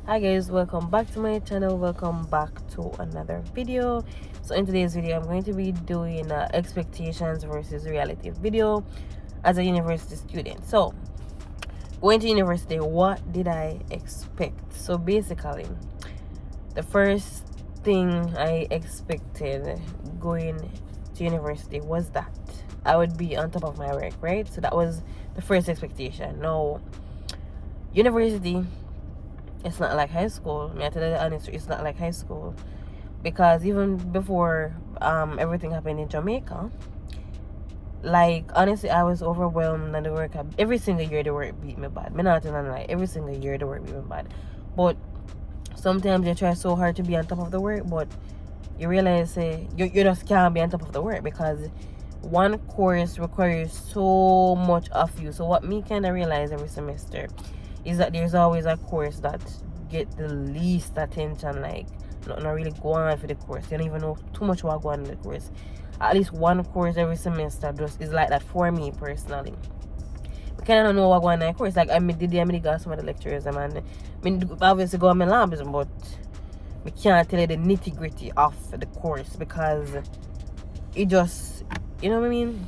Hi guys, welcome back to my channel. Welcome back to another video. So in today's video I'm going to be doing expectations versus reality video as a university student. So going to university, what did I expect? So basically the first thing I expected going to university was that I would be on top of my work, right? So that was the first expectation. Now university, it's not like high school. I tell you the honest, it's not like high school, because even before everything happened in Jamaica, like honestly, I was overwhelmed and the work. Every single year the work beat me bad. Me not telling lie. Every single year the work beat me bad, but sometimes you try so hard to be on top of the work, but you realize you just can't be on top of the work because one course requires so much of you. So what me kind of realize every semester is that there's always a course that get the least attention, like not really go on for the course. You don't even know too much what go on in the course. At least one course every semester just is like that for me personally. I kind of know what go on in the course. Like I did got some of the lectures, and I mean obviously go on my labs, but we can't tell you the nitty gritty of the course because it just, you know what I mean.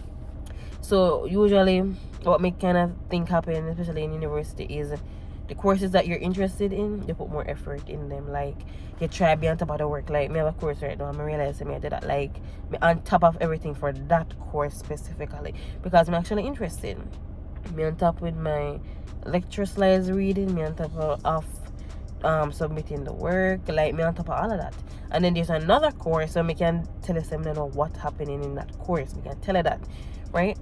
So usually what me kind of think happen, especially in university, is the courses that you're interested in, you put more effort in them. Like you try to be on top of the work. Like me have a course right now, I'm realizing I did that, like me on top of everything for that course specifically because I'm actually interested. Me on top with my lecture slides reading, me on top submitting the work, like me on top of all of that. And then there's another course, so me can tell them know what's happening in that course. We can tell her that, right?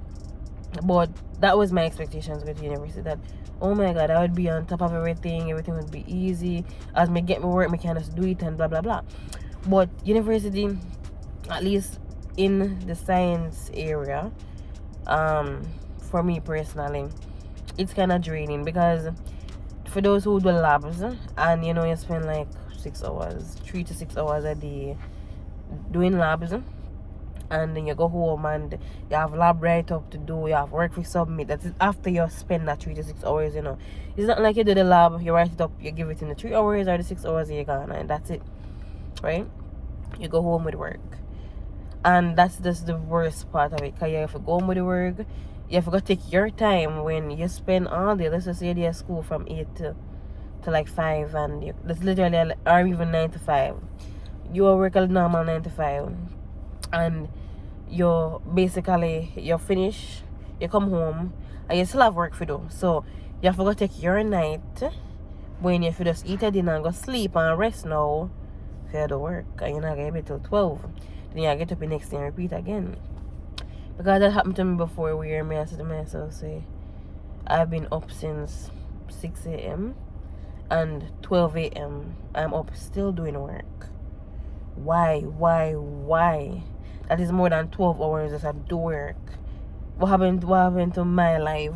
But that was my expectations with university, that oh my god, I would be on top of everything would be easy. As me get my work, me can just do it and blah blah blah. But university, at least in the science area, for me personally, it's kind of draining because for those who do labs, and you know you spend like 3 to 6 hours a day doing labs, and then you go home and you have lab write up to do, you have work to submit. That is after you spend that 3 to 6 hours, you know. It's not like you do the lab, you write it up, you give it in the 3 hours or the 6 hours, and you're gone, and that's it, right? You go home with work, and that's just the worst part of it, because you have to go home with the work. You have to go take your time when you spend all day. Let's just say you're at school from 8 to like 5, and that's literally, or even 9 to 5. You work a normal 9 to 5, and you basically you finish, you come home, and you still have work to do. So you have to go take your night when you just eat a dinner and go sleep and rest now for the work, and you're not gonna be till 12. Then you get up the next day and repeat again. Because that happened to me before, where I said to myself, say, I've been up since 6 a.m. and 12 a.m. I'm up still doing work. Why? That is more than 12 hours just at do work. What happened to my life?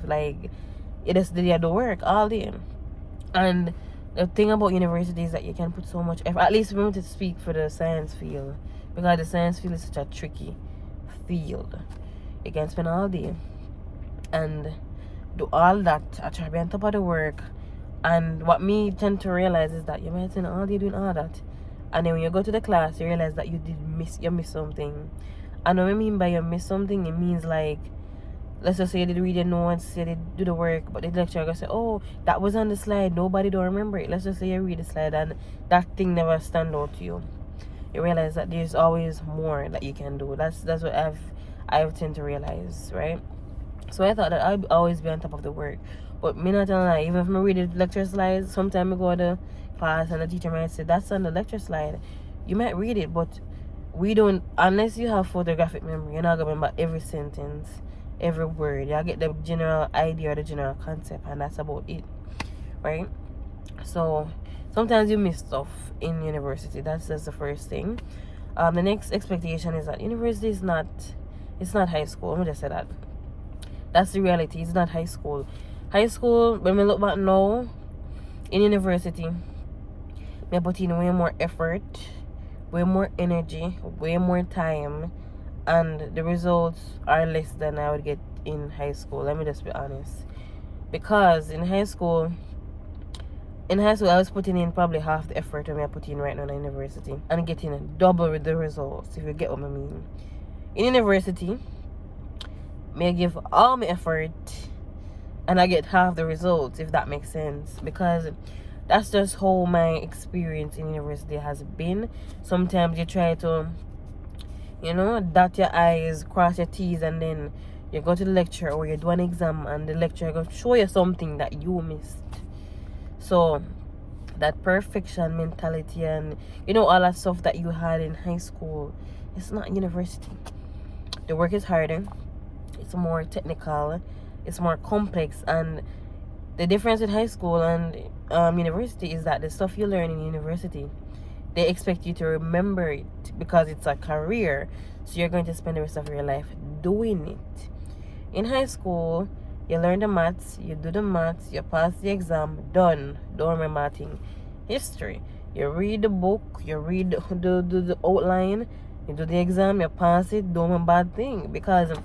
Like, it is the do work all day. And the thing about university is that you can put so much effort. At least we want to speak for the science field, because the science field is such a tricky field. You can spend all day and do all that. I try to be on top of the work. And what me tend to realize is that you might spend all day doing all that, and then when you go to the class you realize that you miss something. And what I mean by you miss something, it means like, let's just say you did read your notes, you did do the work, but the lecturer gonna say, oh, that was on the slide, nobody don't remember it. Let's just say you read the slide and that thing never stand out to you. You realize that there's always more that you can do. That's what I've tend to realize, right? So I thought that I'd always be on top of the work. But me not gonna lie, even if I read the lecture slides, sometimes I go to class and the teacher might say, that's on the lecture slide. You might read it, but we don't, unless you have photographic memory, you're not gonna remember every sentence, every word. You'll get the general idea or the general concept, and that's about it, right? So sometimes you miss stuff in university. That's the first thing. The next expectation is that university is not, it's not high school. Let me just say that. That's the reality. It's not high school. High school, when we look back now, in university, we put in way more effort, way more energy, way more time, and the results are less than I would get in high school. Let me just be honest. Because in high school, In high school, I was putting in probably half the effort I put in right now in university and getting double with the results, if you get what I mean. In university, may give all my effort and I get half the results, if that makes sense, because that's just how my experience in university has been. Sometimes you try to, dot your I's, cross your T's, and then you go to the lecture or you do an exam and the lecturer going to show you something that you missed. So that perfection mentality and all that stuff that you had in high school, it's not university. The work is harder, it's more technical, it's more complex, and the difference with high school and university is that the stuff you learn in university, they expect you to remember it because it's a career, so you're going to spend the rest of your life doing it. In high school, you learn the maths, you do the maths, you pass the exam, done. Don't remember a thing. History, you read the book, you read the outline, you do the exam, you pass it, don't remember a bad thing. Because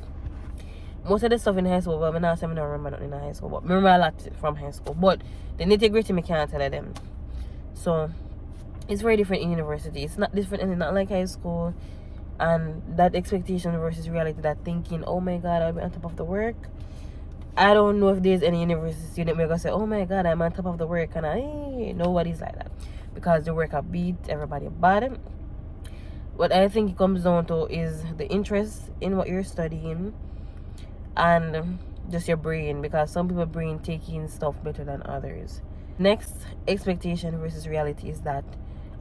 most of the stuff in high school, but I'm not saying I don't remember nothing in high school, but I remember a lot from high school. But the nitty-gritty, I can't tell them. So it's very different in university. It's not different and it's not like high school. And that expectation versus reality, that thinking, oh my God, I'll be on top of the work. I don't know if there's any university student where gonna say, oh my God, I'm on top of the work, and nobody's like that, because the work I beat everybody bad. What I think it comes down to is the interest in what you're studying and just your brain, because some people brain taking stuff better than others. Next, expectation versus reality is that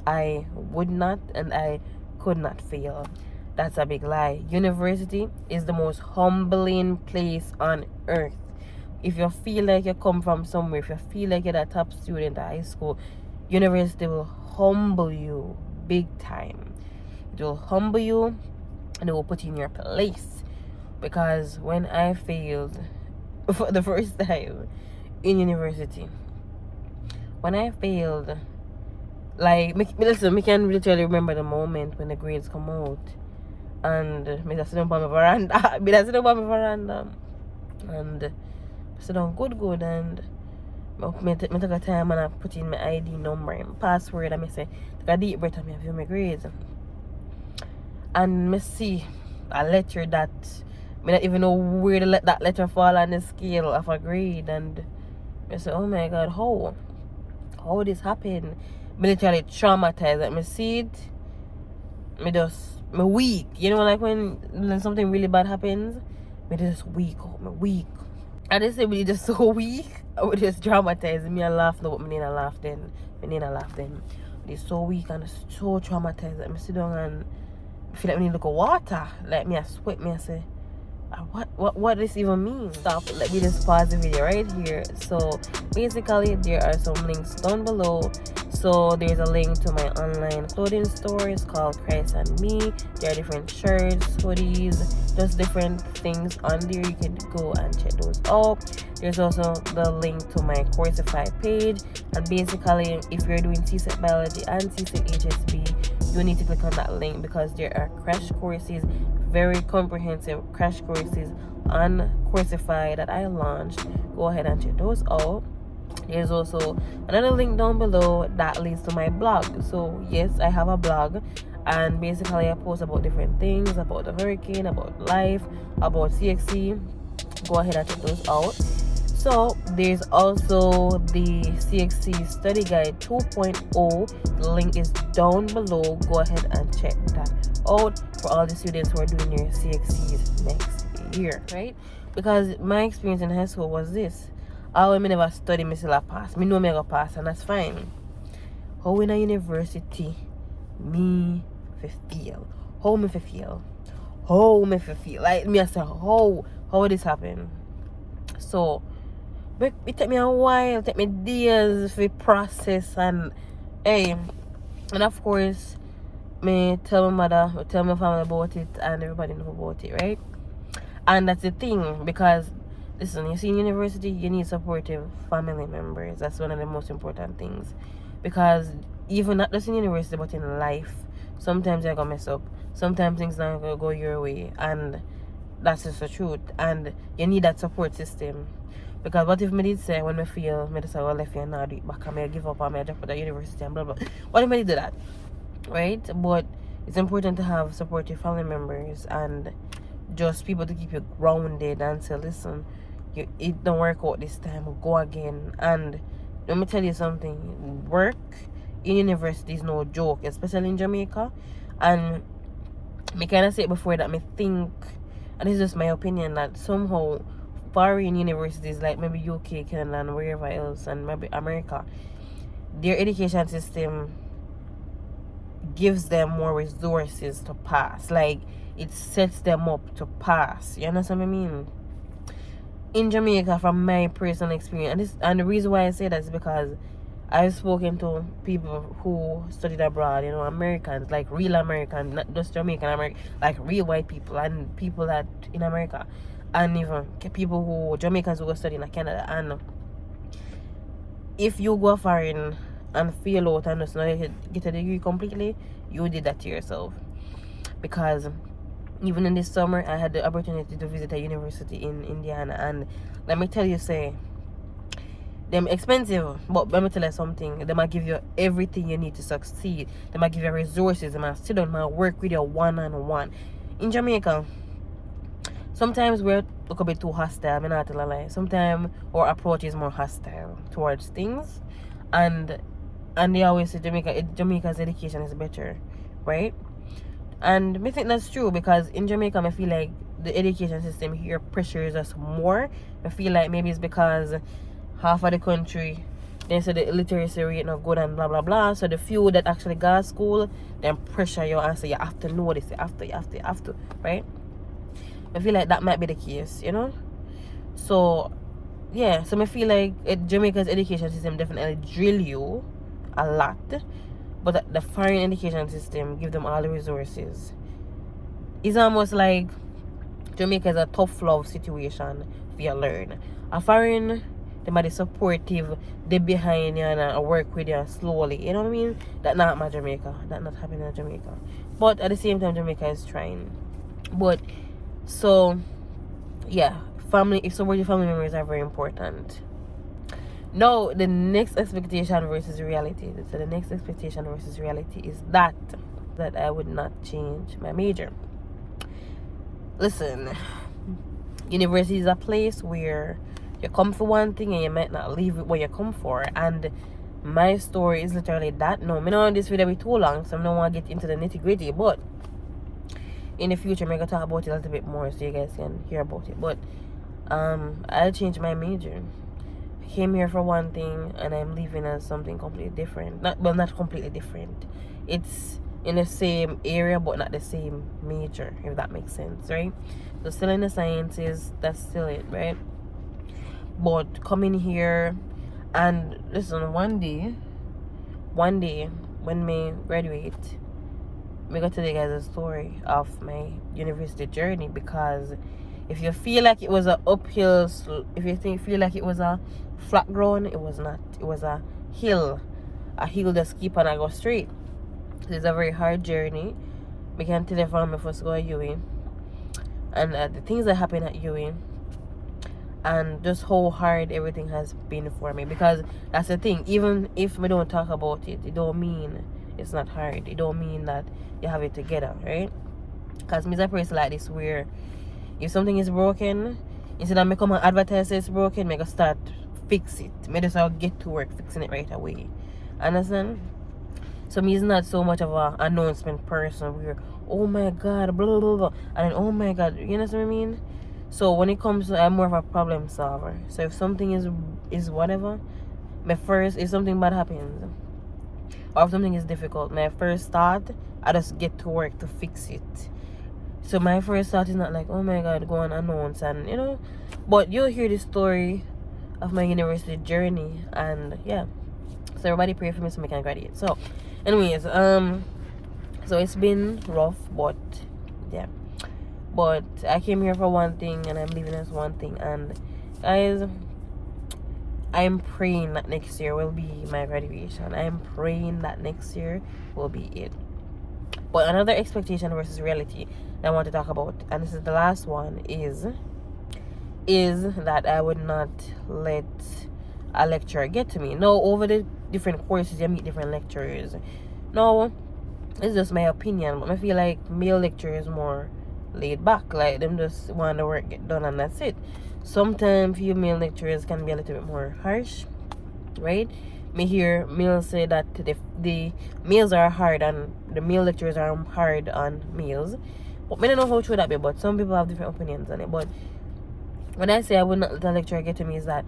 I would not and I could not fail. That's a big lie. University is the most humbling place on earth. If you feel like you come from somewhere, if you feel like you're a top student at high school, university will humble you big time. It will humble you and it will put you in your place. Because when I failed for the first time in university, when I failed, like, listen, I can literally remember the moment when the grades come out. And I just sit down on my veranda. And I sit down good. And I take a time and I put in my ID number and password. And I say, take a deep breath and I view my grades. And I see a letter that I don't even know where to let that letter fall on the scale of a grade. And I say, oh my God, how this happened? I literally traumatized. Like, I see it, me weak. Like when something really bad happens, me just weak. I just say me just so weak. I would just traumatize me and laugh. No, but me need laugh then. It's so weak and so traumatized that I sit down and feel like I need to look at water. Like me I sweat, me I say, what this even mean? Stop. Let me just pause the video right here. So basically there are some links down below. So there's a link to my online clothing store. It's called Christ and Me. There are different shirts, hoodies, just different things on there. You can go and check those out. There's also the link to my Coursify page. And basically, if you're doing CSET Biology and CSET HSB, you need to click on that link because there are crash courses, very comprehensive crash courses on Coursify that I launched. Go ahead and check those out. There's also another link down below that leads to my blog. So yes, I have a blog, and basically I post about different things, about the hurricane, about life, about CXC. Go ahead and check those out. So there's also the CXC study guide 2.0. The link is down below. Go ahead and check that out for all the students who are doing their CXCs next year, right? Because my experience in high school was this: I never study, me still a pass. Me know me go pass, and that's fine. How in a university, me fi fail? How me fi fail? How me fi fail? Like me I say, how this happen? So it take me a while, take me days to process, and and of course, me tell my mother, tell my family about it, and everybody know about it, right? And that's the thing, because listen, you see in university, you need supportive family members. That's one of the most important things. Because even not just in university, but in life, sometimes you're gonna mess up. Sometimes things not gonna go your way. And that's just the truth. And you need that support system. Because what if me did say when me feel, me just say, well, if you're not do it back, I may give up, I may drop out of university and blah, blah. What if me did do that? Right? But it's important to have supportive family members and just people to keep you grounded and say, listen, it don't work out this time, go again. And let me tell you something, work in university is no joke, especially in Jamaica. And me kind of say it before that me think, and this is just my opinion, that somehow foreign universities like maybe UK, Canada, and wherever else, and maybe America, their education system gives them more resources to pass. Like, it sets them up to pass. You understand what I mean? In Jamaica, from my personal experience, and the reason why I say that is because I've spoken to people who studied abroad, you know, Americans, like real Americans, not just Jamaican American, like real white people and people that in America, and even people who, Jamaicans who go study in Canada. And if you go foreign and fail out and just not get a degree completely, you did that to yourself. Because even in this summer, I had the opportunity to visit a university in Indiana, and let me tell you, say, them expensive, but let me tell you something, they might give you everything you need to succeed. They might give you resources, they might sit down, might work with you one-on-one. In Jamaica, sometimes we're a little bit too hostile, I'm not gonna lie. Sometimes our approach is more hostile towards things, and they always say Jamaica's education is better, right? And I think that's true, because in Jamaica I feel like the education system here pressures us more. I feel like maybe it's because half of the country, they say the literacy rate not good and blah blah blah. So the few that actually go to school, then pressure you and say you have to know this, you have to, right? I feel like that might be the case, you know? So yeah, so I feel like Jamaica's education system definitely drill you a lot, but the foreign education system give them all the resources. It's almost like Jamaica is a tough love situation for you to learn. A foreign, they might be supportive, they behind you and work with you slowly. You know what I mean? That not my Jamaica. That not happening in Jamaica. But at the same time, Jamaica is trying. But so yeah, supportive family members are very important. Now, the next expectation versus reality. So the next expectation versus reality is that I would not change my major. Listen, university is a place where you come for one thing and you might not leave it where you come for. And my story is literally that. No, I don't want this video to be too long, so I don't want to get into the nitty gritty. But in the future, I'm going to talk about it a little bit more so you guys can hear about it. But I'll change my major. Came here for one thing and I'm leaving as something completely different. Not completely different. It's in the same area but not the same major, if that makes sense, right? So still in the sciences, that's still it, right? But coming here and listen, one day when me graduate, we got to tell you guys a story of my university journey. Because if you feel like it was an uphill, if you feel like it was a flat ground, it was not. It was a hill just keep on and go straight. It's a very hard journey. We can tell you from me first go to UE and the things that happen at UE and just how hard everything has been for me. Because that's the thing, even if we don't talk about it, it don't mean it's not hard. It don't mean that you have it together, right? Because me is a person like this where if something is broken, instead of me come and advertise it's broken, me go start fix it. Me just get to work fixing it right away. Understand? So me is not so much of an announcement person where, oh my god, blah blah blah, and then oh my god, you know what I mean? So when it comes to, I'm more of a problem solver. So if something is whatever, if something bad happens or if something is difficult, my first thought, I just get to work to fix it. So my first thought is not like, oh my god, go and announce, and you know. But you'll hear the story of my university journey, and yeah. So everybody pray for me so I can graduate. So anyways, so it's been rough, but yeah. But I came here for one thing and I'm leaving as one thing. And guys, I'm praying that next year will be my graduation. I'm praying that next year will be it. But another expectation versus reality that I want to talk about, and this is the last one, is is that I would not let a lecturer get to me. No, over the different courses you meet different lecturers. No, it's just my opinion, but I feel like male lecturers more laid back, like them just want the work get done and that's it. Sometimes female lecturers can be a little bit more harsh, right? Me hear males say that the males are hard and the male lecturers are hard on males, but I don't know how true that be, but some people have different opinions on it. But when I say I would not let a lecturer get to me, is that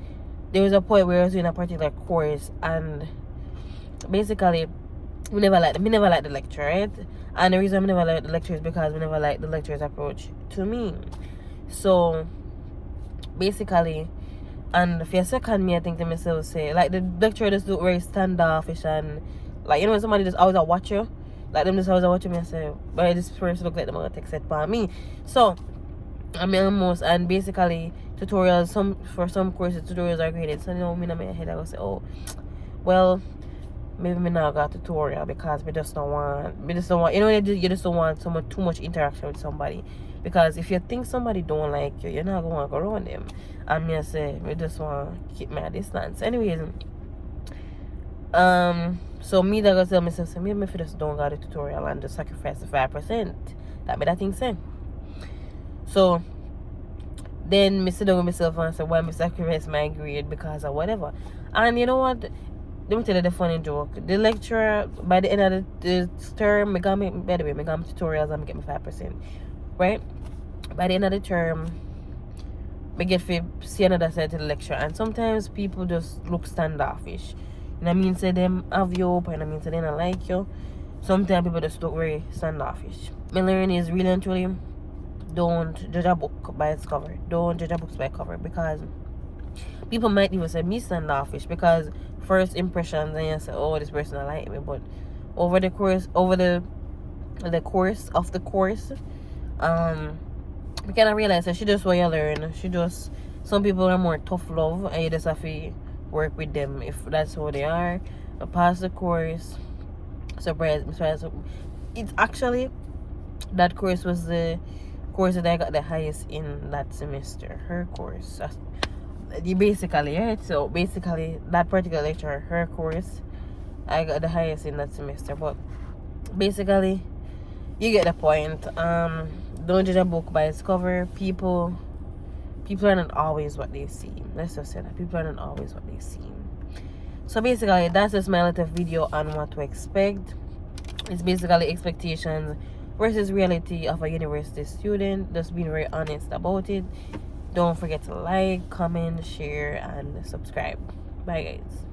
there was a point where I was doing a particular course and basically we never liked the lecture, right? And the reason I never liked the lecture is because we never liked the lecturer's approach to me. So basically, and for a second me I think to myself say like the lecturer just look very standoffish and like, you know, when somebody just always a watch you, like them just always a watch me and say, but this person look like them gonna take set for me. So I mean almost, and basically tutorials, for some courses tutorials are graded. So you know, me in my head I go say, oh well, maybe me not got a tutorial because we just don't want, you know, you just don't want someone too much interaction with somebody, because if you think somebody don't like you, you're not gonna go around them. And me I say we just want to keep my distance. Anyways, so me that go tell myself, so maybe if you just don't got a tutorial and just sacrifice the 5%, that be that thing say. So then me sit down with myself and say, why me sacrifice my grade because of whatever. And you know what, let me tell you the funny joke. The lecturer, by the end of the term, by the way, I got tutorials and I get me 5%. Right? By the end of the term, I get to see another side to the lecturer. And sometimes people just look standoffish. And I mean, say them have you up, and I mean, say they don't like you. Sometimes people just look very standoffish. My learning is really and truly, don't judge a book by its cover. Don't judge a book by its cover, because people might even say me standoffish because first impressions, and you say, oh, this person don't like me, but over the course of the course, we kind of realize that she just what you learn. Some people are more tough love, and you just have to work with them if that's who they are. I pass the course. Surprise. It's actually, that course was the course that I got the highest in that semester. Her course. Basically, right? So basically, that particular lecturer, her course, I got the highest in that semester. But basically, you get the point. Don't judge a book by its cover. People are not always what they seem. Let's just say that people are not always what they seem. So basically, that's just my little video on what to expect. It's basically expectations versus reality of a university student. Just being very honest about it. Don't forget to like, comment, share, and subscribe. Bye, guys.